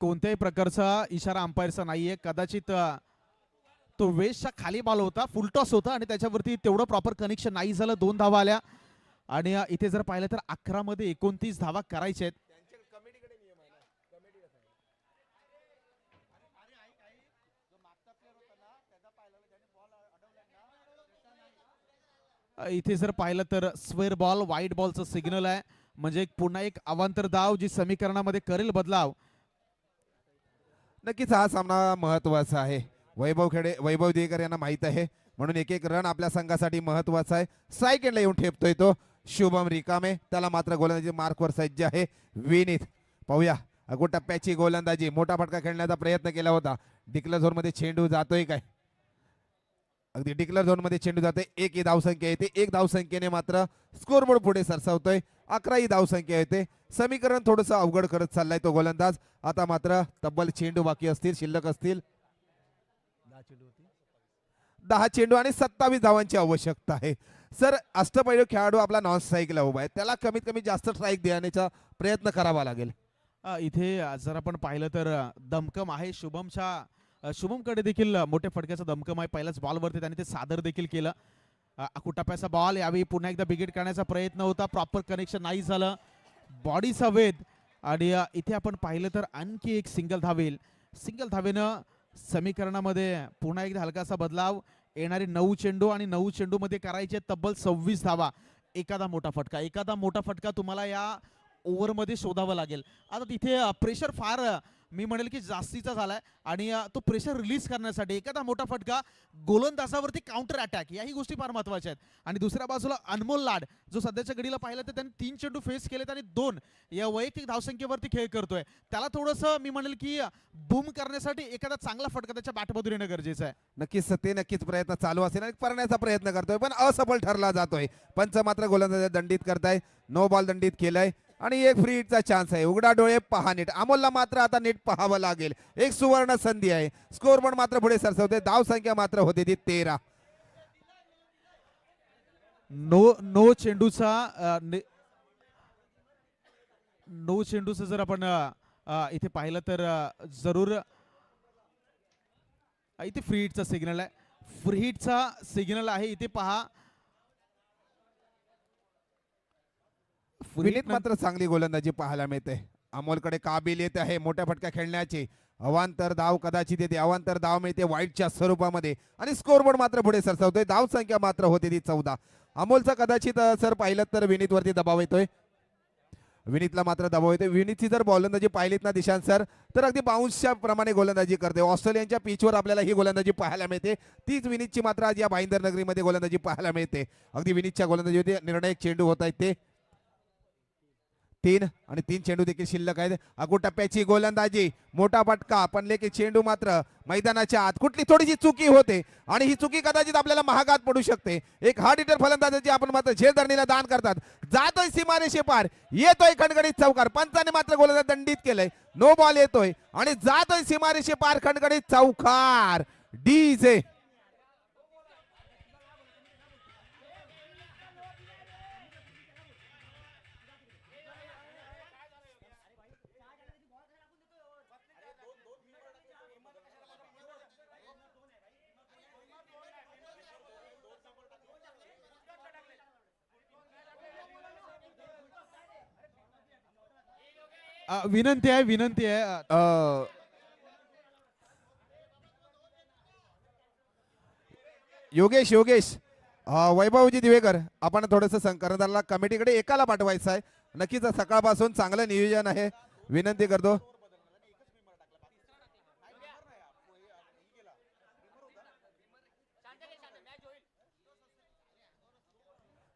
कोणत्याही प्रकारचा इशारा अंपायरचा नाहीये. कदाचित तो वेस्टच्या खाली बॉल होता, फुलटॉस होता आणि त्याच्यावरती तेवढं प्रॉपर कनेक्शन नाही झालं. 2 धावा आल्या आणि इथे जर पाहिलं तर 11 मध्ये 29 धावा करायच्या आहेत. इथे जर पाहिलं तर स्क्वेअर बॉल व्हाईट बॉलचं सिग्नल आहे, म्हणजे पुन्हा एक अवांतर धाव जी समीकरणामध्ये करेल बदलाव. नक्कीच हा सामना महत्वाचा आहे. वैभव देकर यांना माहित आहे, म्हणून एक एक रन आपल्या संघासाठी महत्वाचा आहे. स्ट्राईक एंडला येऊन ठेपतोय तो शुभम रिकामे, त्याला मात्र गोलंदाजी मार्कवर सज्ज आहे विनीत. पाहूया अगो टप्प्याची गोलंदाजी, मोठा फटका खेळण्याचा प्रयत्न केला होता. डिक्लेअर झोन मध्ये चेंडू जातोय काय, अगदी डिक्लेअर झोन मध्ये चेंडू जातोय. 1 धावसंख्या येते. 1 धावसंख्येने मात्र स्कोरबोर्ड पुढे सरसावतोय. 11 धावसंख्या येते. समीकरण थोडस अवघड करत चाललाय तो गोलंदाज. आता मात्र तब्बल चेंडू बाकी असतील, शिल्लक असतील 10 चेंडू आणि 27 धावांची आवश्यकता आहे. सर अष्टपैलू खेळाडू आपला नॉन स्ट्राईकला उभा आहे, त्याला कमीत कमी जास्त स्ट्राईक देण्याचा प्रयत्न करावा लागेल. इथे जर आपण पाहिलं तर दमकम आहे शुभमकडे देखील मोठ्या फटक्याचा दमकम आहे. पहिल्याच बॉलवरती त्याने ते सादर देखील केलं. अकुटाप्याचा बॉल, यावेळी पुन्हा एकदा बिगेट करण्याचा प्रयत्न होता, प्रॉपर कनेक्शन नाही झालं. बॉडीचा वेध आणि इथे आपण पाहिलं तर आणखी एक सिंगल धावेनं समीकरणामध्ये पुन्हा एकदा हलकासा बदलाव. येणारे 9 चेंडू आणि 9 चेंडू मध्ये करायचे तब्बल 26 धावा. एखादा मोठा फटका तुम्हाला या ओव्हरमध्ये शोधावा लागेल. आता तिथे प्रेशर फार मी म्हणेल की जास्तीचा झालाय आणि तो प्रेशर रिलीज करण्यासाठी एखादा मोठा फटका, गोलंदाजावरती काउंटर अटॅक, याही गोष्टी फार महत्वाच्या आहेत. आणि दुसऱ्या बाजूला अनमोल लाड, जो सध्याच्या घडीला पाहिलं तर त्याने 3 चेंडू फेस केलेत आणि 2 या वैयक्तिक धावसंख्येवरती खेळ करतोय. त्याला थोडंसं मी म्हणेल की बूम करण्यासाठी एखादा चांगला फटका त्याच्या बॅटमधून येणं गरजेचं आहे. नक्कीच प्रयत्न चालू असेल आणि करण्याचा प्रयत्न करतोय, पण असफल ठरला जातोय. पंच मात्र गोलंदाज दंडित करताय. नो बॉल दंडित केलाय आणि एक फ्री हिटचा चान्स आहे. उघडा डोळे पहा नीट. अमोलला मात्र आता नीट पाहावं लागेल. एक सुवर्ण संधी आहे. स्कोरबोर्ड मात्र पुढे सरसवते. धाव संख्या मात्र होते ती 13. नो चेंडूचा जर आपण इथे पाहिलं तर जरूर इथे फ्री हिटचा सिग्नल आहे. फ्री हिटचा सिग्नल आहे इथे पहा. विनीत मात्र चांगली गोलंदाजी पाहायला मिळते. अमोलकडे काबिलियत आहे मोठ्या फटका खेळण्याची. अवांतर धाव कदाचित येते. अवांतर धाव मिळते व्हाईटच्या स्वरूपामध्ये आणि स्कोरबोर्ड मात्र पुढे सरसावतोय. धाव संख्या मात्र होते ती 14. अमोलचा कदाचित सर पाहिलं तर विनीत वरती दबाव येतोय. विनीतला मात्र दबाव येतोय. विनीतची जर गोलंदाजी पाहिलीत ना दिशांत सर, तर अगदी बाउन्सच्या प्रमाणे गोलंदाजी करते. ऑस्ट्रेलियनच्या पिचवर आपल्याला ही गोलंदाजी पाहायला मिळते. तीच विनीतची मात्र आज या भाईंदर नगरीमध्ये गोलंदाजी पाहायला मिळते. अगदी विनीतच्या गोलंदाजीमध्ये निर्णायक चेंडू होत आहेत ते 3 आणि 3 चेंडू देखील शिल्लक आहेत. अगो टप्प्याची गोलंदाजी, मोठा फटका, पण लेखी चेंडू मात्र मैदानाच्या आत. कुठली थोडीशी चुकी होते आणि ही चुकी कदाचित आपल्याला महागात पडू शकते. एक हार्ड हिटर फलंदाजाची आपण मात्र झेलधरणीला दान करतात. जातोय सीमारेषे पार, येतोय खणखणीत चौकार. पंचाने मात्र गोलंदाज दंडित केलंय. नो बॉल येतोय आणि जातोय सीमारेषे पार, खणखणीत चौकार. डीजे विनंती आहे विनंती आहे योगेश योगेश वैभवजी दिवेकर, आपण थोडस कर्णधाराला कमिटीकडे एकाला पाठवायचं आहे. नक्कीच सकाळपासून चांगलं नियोजन आहे. विनंती करतो.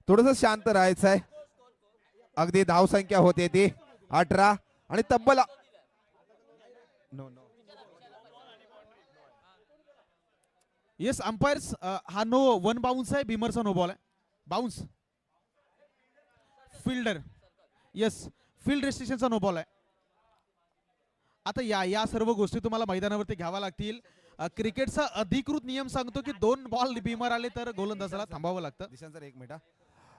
थोडस शांत राहायचं आहे. अगदी धाव संख्या होते ती 18 आणि तब्बल नो नो येस अंपायर्स हा नो वन बाउन्स आहे. भीमरचा नो बॉल आहे. बाउन्स फिल्डर येस फील्ड रेस्ट्रिक्शनचा नो बॉल आहे. आता या सर्व गोष्टी तुम्हाला मैदानावरती घ्याव्या लागतील. क्रिकेटचा अधिकृत नियम सांगतो की 2 बॉल भीमर आले तर गोलंदाजाला थांबावं लागतं. दिशांत सर एक मिनिट हा.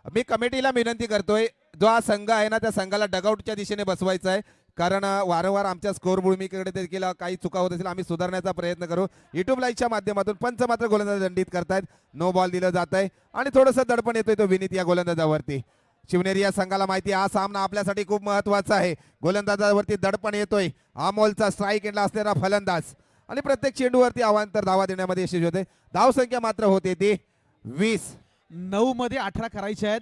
मी कमिटीला विनंती करतोय, जो हा संघ आहे ना त्या संघाला डगआउटच्या दिशेने बसवायचा आहे. कारण वारंवार आमच्या स्कोर भूमिकेकडे देखील काही चुका होत असतील, आम्ही सुधारण्याचा प्रयत्न करू. युट्यूब लाईव्हच्या माध्यमातून पंच मात्र गोलंदाज दंडित करतायत. नो बॉल दिलं जात आहे आणि थोडंसं दडपण येतोय तो विनीत या गोलंदाजावरती. शिवनेरी या संघाला माहिती आहे हा सामना आपल्यासाठी खूप महत्वाचा आहे. गोलंदाजावरती दडपण येतोय. अमोलचा स्ट्राईक एंडला असलेला फलंदाज आणि प्रत्येक चेंडूवरती आव्हांतर धावा देण्यामध्ये यशस्वी होते. धाव संख्या मात्र होते ती 20. 9 मध्ये 18 करायचे आहेत.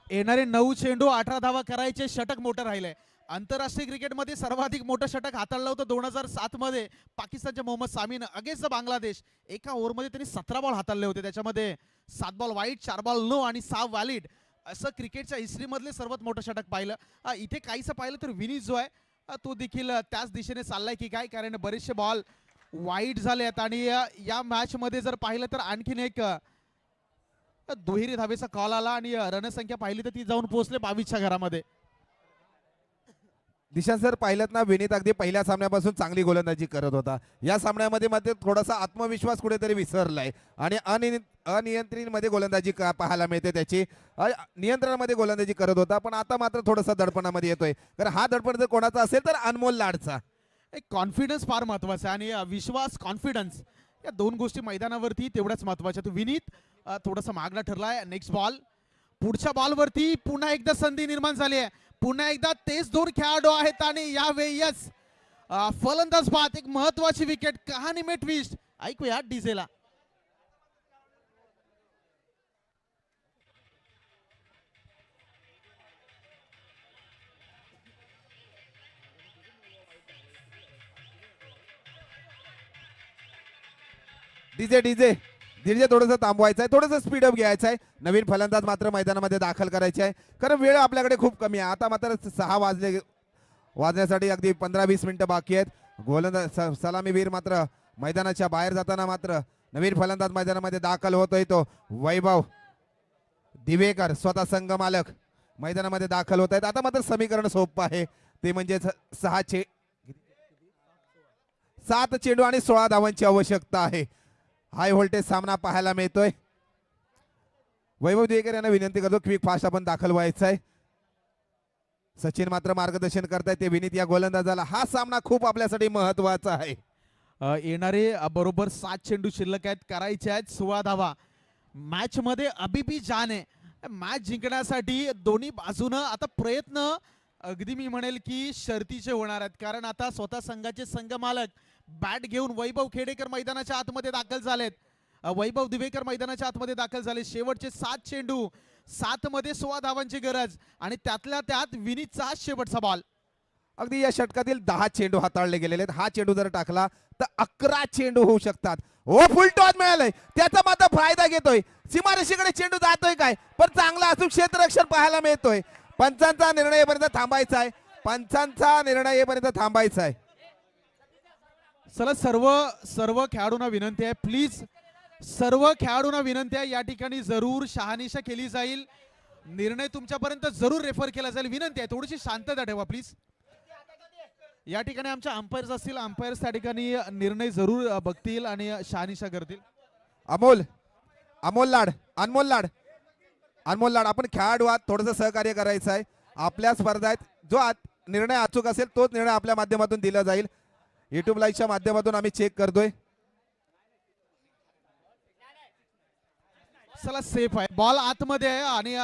येणारे 9 चेंडू 18 धावा करायचे. षटक मोठं राहिलंय. आंतरराष्ट्रीय क्रिकेटमध्ये सर्वाधिक मोठं षटक हाताळलं होतं 2007 मध्ये पाकिस्तानच्या मोहम्मद सामीनं अगेन्स्ट बांगलादेश. एका ओव्हरमध्ये त्यांनी 17 बॉल हाताळले होते. त्याच्यामध्ये 7 बॉल वाईट, 4 बॉल नो आणि 6 व्हॅलिड. असं क्रिकेटच्या हिस्ट्री मधले सर्वात मोठं षटक पाहिलं. इथे काहीसं पाहिलं तर विनीत जो आहे तो देखील त्याच दिशेने चाललाय की काय, कारण बरेचसे बॉल वाईट झाले आहेत. आणि या मॅच मध्ये जर पाहिलं तर आणखीन एक दुहेरी धावेचा कॉल आला आणि रणसंख्या पाहिली तर ती जाऊन पोहोचले 22च्या घरामध्ये. दिशांत सर पाहिलं ना, विनीत अगदी पहिल्या सामन्यापासून चांगली गोलंदाजी करत होता. या सामन्यामध्ये मात्र थोडासा आत्मविश्वास कुठेतरी विसरलाय आणि अनियंत्रित मध्ये गोलंदाजी पाहायला मिळते त्याची. नियंत्रणामध्ये गोलंदाजी करत होता पण आता मात्र थोडासा दडपणामध्ये येतोय. कारण हा दडपण जर कोणाचा असेल तर अनमोल लाडचा. एक कॉन्फिडन्स फार महत्वाचा आहे आणि विश्वास कॉन्फिडन्स या दोन गोष्टी मैदानावरती तेवढ्याच महत्वाच्या. तो विनीत थोडासा मागला ठरलाय. नेक्स्ट बॉल पुढच्या बॉलवरती पुन्हा एकदा संधी निर्माण झाली आहे. पुन्हा एकदा तेच 2 खेळाडू आहेत आणि यावेळेस फलंदाज बाद. एक महत्वाची विकेट. कहाणी में ट्विस्ट ऐकूया डीजेला. डीजे डीजे डीजे थोडंसं थांबवायचं आहे, थोडंसं स्पीडअप घ्यायचं आहे. नवीन फलंदाज मात्र मैदानामध्ये दाखल करायचे आहे कारण वेळ आपल्याकडे खूप कमी आहे. आता मात्र 6 वाजण्यासाठी अगदी 15-20 मिनिटं बाकी आहेत. गोलंदाज सलामीवीर मात्र मैदानाच्या बाहेर जाताना मात्र नवीन फलंदाज मैदानामध्ये दाखल होतोय तो वैभव दिवेकर स्वतः संघ मालक मैदानामध्ये दाखल होत आहेत. आता मात्र समीकरण सोपं आहे ते म्हणजे 7 चेंडू आणि 16 धावांची आवश्यकता आहे. हाय व्होल्टेज सामना पाहायला मिळतोय. वैभव दिवेकर यांना विनंती करतो क्विक फास्ट आपण दाखल व्हायचं आहे. सचिन मात्र मार्गदर्शन करतायत ते विनीत या गोलंदाजाला. हा सामना खूप आपल्यासाठी महत्वाचा आहे. येणारे बरोबर 7 चेंडू शिल्लक आहेत. करायचे आहेत 16 धावा. मॅच मध्ये अभी भी जान आहे. मॅच जिंकण्यासाठी दोन्ही बाजूनं आता प्रयत्न अगदी मी म्हणेल की शर्तीचे होणार आहेत. कारण आता स्वतः संघाचे संघ मालक बॅट घेऊन वैभव खेडेकर मैदानाच्या आतमध्ये दाखल झालेत. वैभव दिवेकर मैदानाच्या आतमध्ये दाखल झाले. शेवटचे 7 चेंडू 7 मध्ये 16 धावांची गरज आणि त्यातल्या त्यात विनीतचा शेवटचा बॉल. अगदी या षटकातील 10 चेंडू हाताळले गेलेले आहेत. हा चेंडू जर टाकला तर 11 चेंडू होऊ शकतात. ओ फुल टॉस मिळालंय, त्याचा मात्र फायदा घेतोय. सीमारेषेकडे चेंडू जातोय काय पण चांगला अचूक क्षेत्ररक्षण पाहायला मिळतोय. पंचांचा निर्णय येईपर्यंत थांबायचा आहे. पंचांचा निर्णय येईपर्यंत थांबायचा आहे. चला सर्व खेळाडूंना विनंती आहे, प्लीज सर्व खेळाडूंना विनंती आहे, या ठिकाणी जरूर शहानिशा केली जाईल. निर्णय तुमच्यापर्यंत जरूर रेफर केला जाईल. विनंती आहे थोडीशी शांतता ठेवा प्लीज. या ठिकाणी आमच्या अंपायर्स असतील, अंपायर्स त्या ठिकाणी निर्णय जरूर बघतील आणि शहानिशा करतील. अमोल लाड आपण खेळाडू आहात, थोडंसं सहकार्य करायचं आहे. आपल्या स्पर्धा आहेत, जो निर्णय अचूक असेल तोच निर्णय आपल्या माध्यमातून दिला जाईल. युट्यूब लाईव्हच्या माध्यमातून आम्ही चेक करतोय. चला सेफ आहे, बॉल आतमध्ये आहे आणि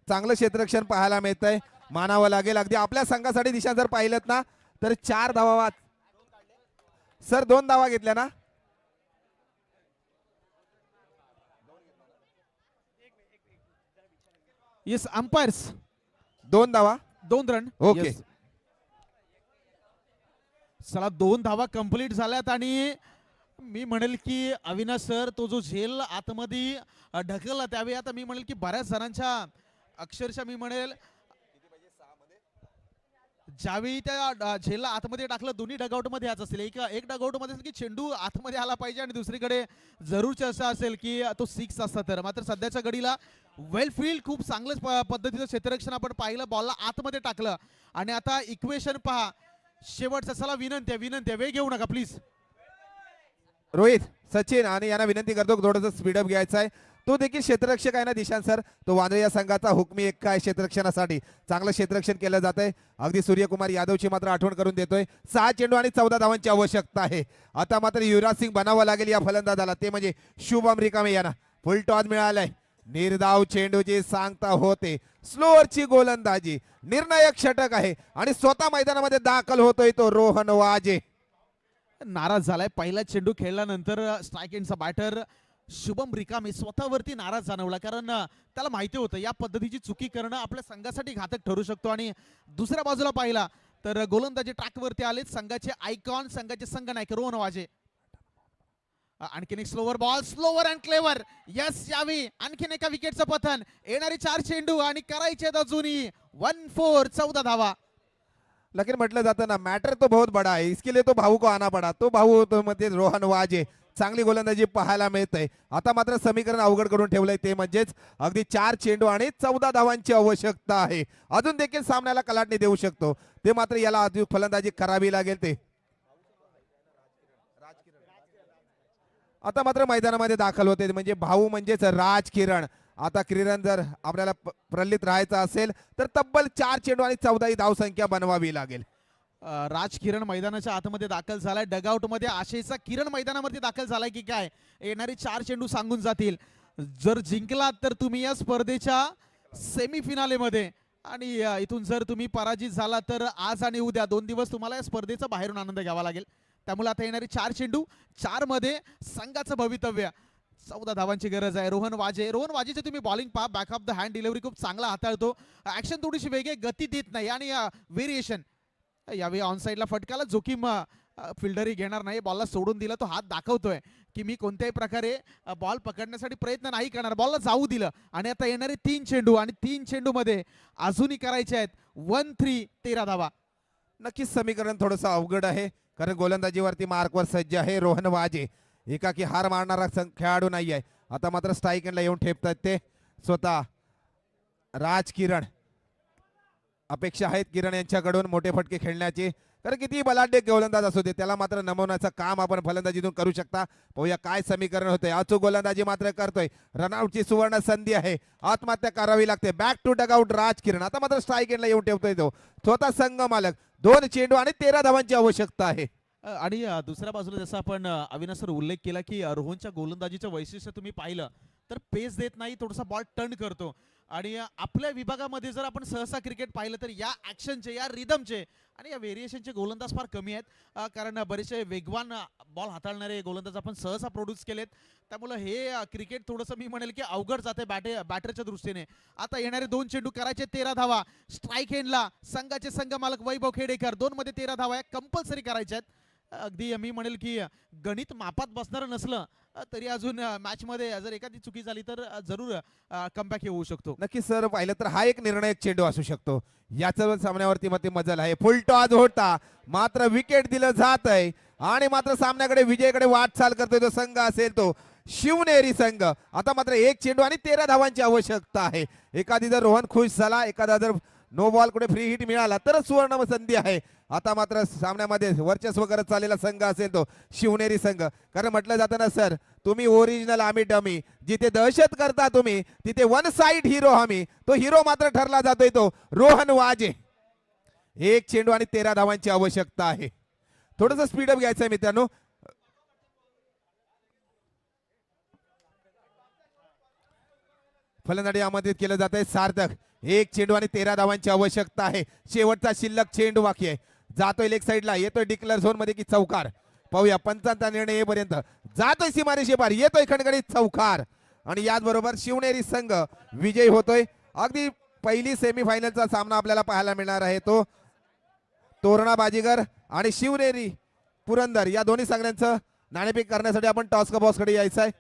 चांगलं क्षेत्ररक्षण पाहायला मिळत आहे. मानावं लागेल. अगदी आपल्या संघासाठी दिशा जर पाहिलं ना तर 4 धावा सर 2 धावा घेतल्या ना. येस अंपायर्स 2 धावा. 2 रन. ओके. Yes. चला 2 धावा कंप्लीट झाल्यात आणि मी म्हणेल की अविनाश सर तो जो झेल आतमध्ये ढकलला त्यावेळी आता मी म्हणेल की बऱ्याच जणांच्या अक्षरशः मी म्हणेल ज्यावेळी त्या झेलला आतमध्ये टाकलं दोन्ही डगआउट मध्ये याच असेल. एक डगआउट मध्ये असेल की चेंडू आतमध्ये आला पाहिजे आणि दुसरीकडे जरूर असं असेल की तो 6 असता तर. मात्र सध्याच्या घडीला वेल फील्ड खूप चांगल्याच पद्धतीचं क्षेत्ररक्षण आपण पाहिलं. बॉलला आतमध्ये टाकलं आणि आता इक्वेशन पहा शेवटचा. चला विनंती वेळ घेऊ नका प्लीज. रोहित सचिन आणि यांना विनंती करतो थोडंसं स्पीडअप घ्यायचं आहे. तो देखील क्षेत्ररक्षक आहे ना दिशांत सर. तो वांद्रे या संघाचा हुकमी एक आहे क्षेत्ररक्षणासाठी. चांगलं क्षेत्ररक्षण केलं जात आहे. अगदी सूर्यकुमार यादवची मात्र आठवण करून देतोय. 6 चेंडू आणि 14 धावांची आवश्यकता आहे. आता मात्र युवराज सिंग बनावं लागेल या फलंदाजाला. ते म्हणजे शुभम रिकामे यांना फुल टॉस मिळालाय. निर्धाव चेंडूची सांगता होते. स्लोअरची गोलंदाजी निर्णायक षटक आहे आणि स्वतः मैदानामध्ये दाखल होतोय तो रोहन वाजे. नाराज झालाय. पहिला चेंडू खेळल्यानंतर स्ट्राईक एंडचा बॅटर शुभम रिकामे स्वतःवरती नाराज जाणवला. कारण त्याला माहिती होतं या पद्धतीची चुकी करणं आपल्या संघासाठी घातक ठरू शकतो. आणि दुसऱ्या बाजूला पाहिला तर गोलंदाजी ट्रॅकवरती आले संघाचे आयकॉन संघाचे संघनायक रोहन वाजे. आणखीन एक slower ball slower and clever. Yes यावी आणखीन एका विकेटचं पतन. येणारी 4 चेंडू आणि करायचे अजूनही 1-4 14 धावा. लेकिन म्हटलं जातं ना मॅटर तो बहुत बडा है इसके लिए तो भाऊ को आना पडा. तो भाऊ तो मध्ये रोहन वाजे चांगली गोलंदाजी पाहायला मिळते. आता मात्र समीकरण अवघड करून ठेवलंय ते म्हणजेच अगदी 4 चेंडू आणि 14 धावांची आवश्यकता आहे. अजून देखील सामन्याला कलाटणी देऊ शकतो ते मात्र याला अजून फलंदाजी करावी लागेल. ते आता मात्र मैदानामध्ये दाखल होते म्हणजे भाऊ म्हणजेच राज किरण. आता किरण जर आपल्याला प्रलित राहायचं असेल तर तब्बल 4 चेंडू आणि 14 धावसंख्या बनवावी लागेल. राज किरण मैदानाच्या आतमध्ये दाखल झालाय. डगआउट मध्ये आशेचा किरण मैदानावरती दाखल झालाय की काय. येणारी 4 चेंडू सांगून जातील. जर जिंकलात तर तुम्ही या स्पर्धेच्या सेमीफिनालेमध्ये आणि इथून जर तुम्ही पराजित झाला तर आज आणि उद्या 2 दिवस तुम्हाला या स्पर्धेचा बाहेरून आनंद घ्यावा लागेल. त्यामुळे आता येणारी 4 चेंडू 4 मध्ये संघाचं भवितव्य. 14 धावांची गरज आहे. रोहन वाजेचे तुम्ही बॉलिंग पहा. Back of the hand delivery खूप चांगला हाताळतो. ऍक्शन थोडीशी वेगळी गती देत नाही आणि व्हेरिएशन यावेळी ऑन साईडला फटकाला जोखीम फिल्डरही घेणार नाही. बॉलला सोडून दिलं. तो हात दाखवतोय की मी कोणत्याही प्रकारे बॉल पकडण्यासाठी प्रयत्न नाही करणार. बॉलला जाऊ दिलं आणि आता येणारे 3 चेंडू आणि 3 चेंडू मध्ये अजूनही करायचे आहेत 1-3 13 धावा. नक्कीच समीकरण थोडंसं अवघड आहे कारण गोलंदाजीवरती मार्कवर सज्ज आहे रोहन वाजे. एकाकी हार मारणारा खेळाडू नाही आहे. आता मात्र स्ट्राईक एंडला येऊन ठेपतात ते स्वतः राज किरण. अपेक्षा आहेत किरण यांच्याकडून मोठे फटके खेळण्याची. कारण किती बलाढ्य गोलंदाज असू दे त्याला मात्र नमवण्याचं काम आपण फलंदाजीतून करू शकता. पाहूया काय समीकरण होतंय. अचूक गोलंदाजी मात्र करतोय. रनआउटची सुवर्ण संधी आहे. आत्महत्या करावी लागते. बॅक टू डगआउट राज किरण. आता मात्र स्ट्राईक एंडला येऊन ठेवतोय तो स्वतः संघ मालक. 2 चेंडू आणि 13 धावांची आवश्यकता आहे. आणि दुसऱ्या बाजूला जसं आपण अविनाश सर उल्लेख केला की रोहनच्या गोलंदाजीचं वैशिष्ट्य तुम्ही पाहिलं तर पेस देत नाही. थोडासा बॉल टर्न करतो. आणि आपल्या विभागामध्ये जर आपण सहसा क्रिकेट पाहिलं तर या ऍक्शनचे या रिदमचे आणि या व्हेरिएशनचे गोलंदाज फार कमी आहेत. कारण बरेचसे वेगवान बॉल हाताळणारे गोलंदाज आपण सहसा प्रोड्यूस केलेत. त्यामुळे हे क्रिकेट थोडंसं मी म्हणेल की अवघड जाते बॅटरच्या दृष्टीने. आता येणारे 2 चेंडू करायचे 13 धावा. स्ट्राईक एंडला संघाचे संघ मालक वैभव खेडेकर. 2 मध्ये 13 धावा कंपल्सरी करायच्या आहेत. अगदी मी म्हणेल की गणित मापात बसणार नसलं तरी अजून मॅच मध्ये जर एखादी चुकी झाली तर जरूर कमबॅक येऊ शकतो. नक्की सर पाहिलं तर हा एक निर्णायक चेंडू असू शकतो. याचं सामन्यावरती मग मजल आहे. फुल टॉस होता मात्र विकेट दिलं जात आहे आणि मात्र सामन्याकडे विजयाकडे वाटचाल करतोय तो संघ असेल तो शिवनेरी संघ. आता मात्र 1 चेंडू आणि 13 धावांची आवश्यकता आहे. एखादी जर रोहन खुश झाला एखादा जर नो बॉल कुठे फ्री हिट मिळाला तर सुवर्ण संधी आहे. आता मात्र सामन्यामध्ये वर्चस्व करत चाललेला संघ असेल तो शिवनेरी संघ. कारण म्हटलं जातं ना सर तुम्ही ओरिजिनल आम्ही डमी. जिथे दहशत करता तुम्ही तिथे 1 साइड हिरो आम्ही. तो हिरो मात्र ठरला जातोय तो रोहन वाजे. 1 चेंडू आणि 13 धावांची आवश्यकता आहे. थोडंसं स्पीडअप घ्यायचंय मित्रांनो. फलंदाजी आमंत्रित केलं जात आहे. सार्थक, एक चेंडू आणि 13 धावांची आवश्यकता आहे. शेवटचा शिल्लक चेंडू बाकी आहे. जातोय लेग साईडला, येतोय डिक्लेअर झोन मध्ये की चौकार, पाहूया पंचांचा निर्णय येईपर्यंत. जातोय सीमारेषे पार, येतोय खणखणीत चौकार आणि याचबरोबर शिवनेरी संघ विजयी होतोय. अगदी पहिली सेमीफायनलचा सामना आपल्याला पाहायला मिळणार आहे तो तोरणा बाजीगर आणि शिवनेरी पुरंदर या दोन्ही संघांचं नाणेफेक करण्यासाठी आपण टॉस का बॉस कडे यायचं आहे.